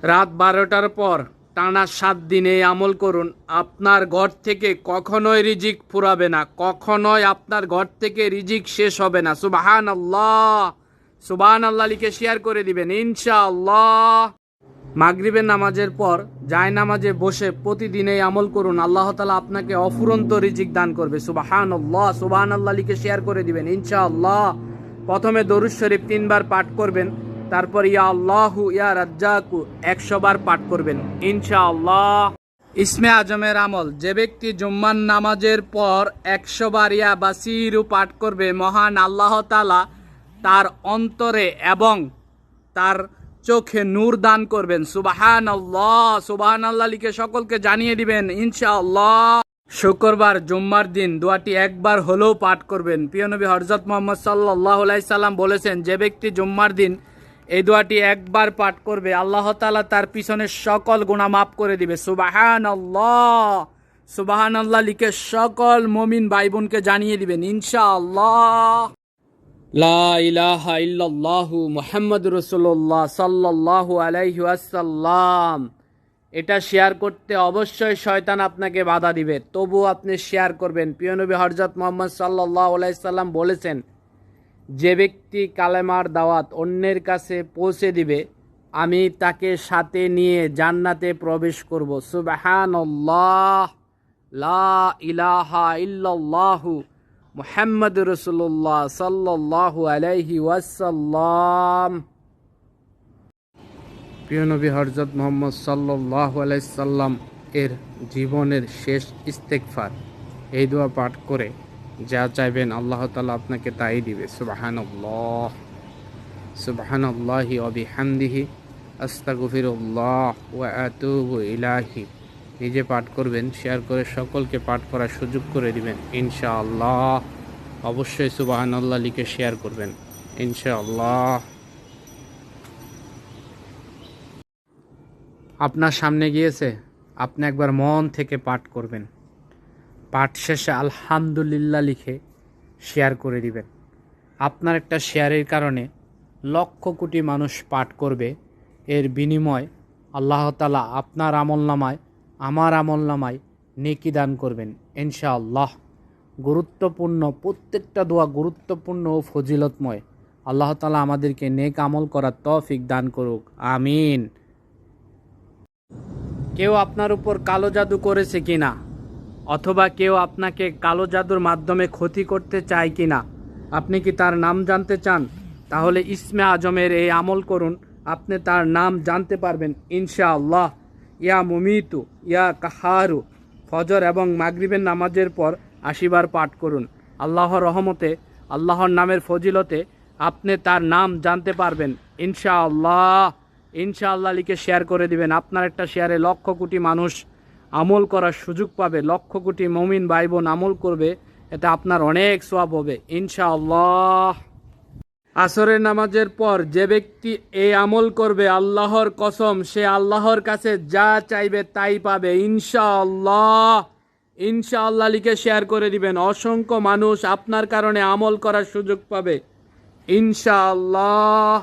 রাত 12টার পর টানা 7 দিন এই আমল করুন। আপনার ঘর থেকে কখনোই রিজিক ফুরাবে না, কখনোই আপনার ঘর থেকে রিজিক শেষ হবে না। সুবহানাল্লাহ, সুবহানাল্লাহ লিখে শেয়ার করে দিবেন ইনশাআল্লাহ। মাগরিবের নামাজের পর জায়নামাজে বসে প্রতিদিন এই আমল করুন, আল্লাহ তাআলা আপনাকে অফুরন্ত রিজিক দান করবে। সুবহানাল্লাহ, সুবহানাল্লাহ লিখে শেয়ার করে দিবেন ইনশাআল্লাহ। প্রথমে দরুদ শরীফ 3 বার পাঠ করবেন, তারপর ইয়া আল্লাহু ইয়া রাজ্জাকু 100 বার পাঠ করবেন ইনশাআল্লাহ। ইসমে আজমের আমল, যে ব্যক্তি জুম্মার নামাজের পর 100 বার ইয়া বাসিরু পাঠ করবে, মহান আল্লাহ তাআলা তার অন্তরে এবং তার চোখে নূর দান করবেন। সুবহানাল্লাহ, সুবহানাল্লাহ লিখে সকলকে জানিয়ে দিবেন ইনশাআল্লাহ। শুক্রবার জুম্মার দিন দোয়াটি একবার হলেও পাঠ করবেন। প্রিয় নবী হযরত মুহাম্মদ সাল্লাল্লাহু আলাইহি সাল্লাম বলেছেন, যে ব্যক্তি জুম্মার দিন এই দোয়াটি একবার পাঠ করবে, আল্লাহ তাআলা তার পিছনের সকল গুনাহ মাফ করে দিবে। সুবহানাল্লাহ, সুবহানাল্লাহ লিখে সকল মুমিন ভাই বোনকে জানিয়ে দিবেন ইনশাআল্লাহ। লা ইলাহা ইল্লাল্লাহু মুহাম্মাদুর রাসূলুল্লাহ সাল্লাল্লাহু আলাইহি ওয়াসাল্লাম। এটা শেয়ার করতে অবশ্যই শয়তান আপনাকে বাধা দিবে, তবু আপনি শেয়ার করবেন। প্রিয় নবী হযরত মুহাম্মদ সাল্লাল্লাহু আলাইহি সাল্লাম বলেছেন, যে ব্যক্তি কালেমার দাওয়াত অন্যের কাছে পৌঁছে দিবে, আমি তাকে সাথে নিয়ে জান্নাতে প্রবেশ করব। সুবহানাল্লাহ, লা ইলাহা ইল্লাল্লাহু মুহাম্মাদুর রাসূলুল্লাহ সাল্লাল্লাহু আলাইহি ওয়াসাল্লাম। প্রিয় নবী হযরত মুহাম্মদ সাল্লাল্লাহু আলাইহি সাল্লাম এর জীবনের শেষ ইস্তেগফার, এই দোয়া পাঠ করে যা চাইবেন আল্লাহ তাআলা আপনাকে তাই দিবে। সুবহানাল্লাহ, সুবহানাল্লাহি ওয়া বিহামদিহি আস্তাগফিরুল্লাহ ওয়া আতুবু ইলাইহি। নিজে পাঠ করবেন, শেয়ার করে সকলকে পাঠ করার সুযোগ করে দিবেন ইনশাআল্লাহ। অবশ্যই সুবহানাল্লাহ লিখে শেয়ার করবেন ইনশাআল্লাহ। আপনার সামনে গিয়েছে, আপনি একবার মন থেকে পাঠ করবেন। পাঠ শেষে আলহামদুলিল্লাহ লিখে শেয়ার করে দিবেন। আপনার একটা শেয়ারের কারণে লক্ষ কোটি মানুষ পাঠ করবে। এর বিনিময় আল্লাহ তাআলা আপনার আমলনামায়, আমার আমলনামায় নেকি দান করবেন ইনশাআল্লাহ। গুরুত্বপূর্ণ প্রত্যেকটা দোয়া গুরুত্বপূর্ণ ও ফজিলতময়। আল্লাহ তাআলা আমাদেরকে নেক আমল করার তৌফিক দান করুক, আমিন। কেউ আপনার উপর কালো জাদু করেছে কিনা, অথবা কেউ আপনাকে কালো জাদুর মাধ্যমে ক্ষতি করতে চায় কিনা, আপনি কি তার নাম জানতে চান? তাহলে ইসমে আজমের এই আমল করুন, আপনি তার নাম জানতে পারবেন ইনশাআল্লাহ। ইয়া মুমিতু ইয়া কাহারু ফজর এবং মাগরিবের নামাজের পর 80 বার পাঠ করুন। আল্লাহর রহমতে, আল্লাহর নামের ফজিলতে আপনি তার নাম জানতে পারবেন ইনশাআল্লাহ। ইনশাআল্লাহ লিখে শেয়ার করে দিবেন। আপনার একটা শেয়ারে লক্ষ কোটি মানুষ আমল করার সুযোগ পাবে, লক্ষ কোটি মুমিন ভাই বোন আমল করবে, এটা আপনার অনেক সওয়াব হবে ইনশাআল্লাহ। আসরের নামাজের পর যে ব্যক্তি এই আমল করবে, আল্লাহর কসম, সে আল্লাহর কাছে যা চাইবে তাই পাবে ইনশাআল্লাহ। ইনশাআল্লাহ লিখে শেয়ার করে দিবেন। অসংখ্য মানুষ আপনার কারণে আমল করার সুযোগ পাবে ইনশাআল্লাহ।